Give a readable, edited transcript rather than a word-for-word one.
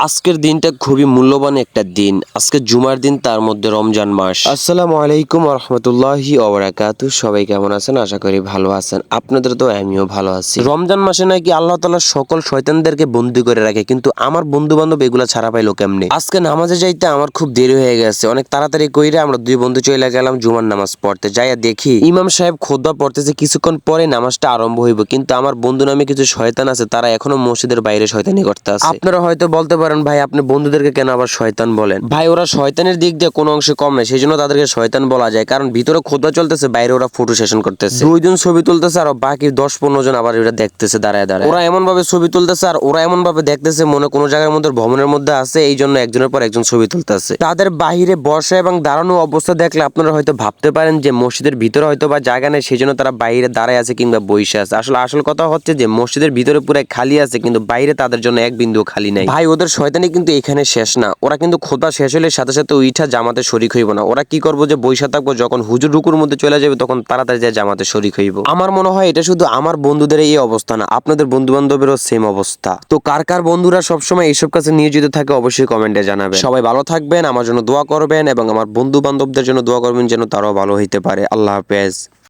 আজকের দিনটা খুবই মূল্যবান একটা দিন। আজকে জুমার দিন, তার মধ্যে রমজান মাস। আসসালামু আলাইকুম রহমতুল্লাহি ওবারাকাতু। সবাই কেমন আছেন? আশা করি ভালো আছেন। আপনাদের তো আমিও ভালো আছি। রমজান মাসে নাকি আল্লাহ তাআলা সকল শয়তানদেরকে বন্দী করে রাখে, কিন্তু আমার বন্ধু বান্ধব এগুলা ছাড়া পাইলো কেমনে? আজকে নামাজে যাইতে আমার খুব দেরি হয়ে গেছে। অনেক তাড়াতাড়ি কইরা আমরা দুই বন্ধু চলে গেলাম জুমার নামাজ পড়তে। যাইয়া দেখি ইমাম সাহেব খুতবা পড়তেছে, কিছুক্ষণ পরে নামাজটা আরম্ভ হইব, কিন্তু আমার বন্ধু নামে কিছু শয়তান আছে, তারা এখনো মসজিদের বাইরে শয়তানি করতে আছে। আপনারা হয়তো বলতে পারেন, ভাই আপনি বন্ধুদেরকে কেন আবার শয়তান বলেন? ভাই ওরা শয়তানের দিক দিয়ে কোনো অংশে কম নাই, সেই জন্য তাদেরকে শয়তান বলা যায়। কারণ ভিতরে খুতবা চলতেছে, বাইরে ওরা ফটো সেশন করতেছে, দুইজন ছবি তুলতেছে, আর বাকি 10-15 জন আবার ওরা দেখতেছে দাঁড়ায় দাঁড়ায়। ওরা এমন ভাবে ছবি তুলতেছে আর ওরা এমন ভাবে দেখতেছে মনে কোনো জায়গার মধ্যে ভ্রমণের মধ্যে আছে, এই জন্য একজনের পর একজন ছবি তুলতেছে। তাদের বাহিরে বসা এবং দাঁড়ানো অবস্থা দেখলে আপনারা হয়তো ভাবতে পারেন যে মসজিদের ভিতরে হয়তো বা জায়গা নেই, সেই জন্য তারা বাইরে দাঁড়ায় আছে কিংবা বসে আছে। আসল কথা হচ্ছে যে মসজিদের ভিতরে পুরো খালি আছে, কিন্তু বাইরে তাদের জন্য এক বিন্দু খালি নাই। ভাই ওদের শয়তানি কিন্তু এখানে শেষ না। ওরা কিন্তু খুতবা শেষ হলে সাথে সাথে উইঠা জামাতে শরীক হইব না। ওরা কি করবো যে বৈশা থাকবো, যখন হুজুর রুকুর মধ্যে চলে যাবে তখন তাড়াতাড়ি যায় জামাতে শরীক হইব। আমার মনে হয় এটা শুধু আমার বন্ধুদের এই অবস্থা না, আপনাদের বন্ধু বান্ধবেরও সেম অবস্থা। তো কার কার বন্ধুরা সবসময় এইসব কাছে নিয়োজিত থাকে অবশ্যই কমেন্টে জানাবেন। সবাই ভালো থাকবেন, আমার জন্য দোয়া করবেন এবং আমার বন্ধু বান্ধবদের জন্য দোয়া করবেন যেন তারাও ভালো হইতে পারে। আল্লাহ হাফেজ।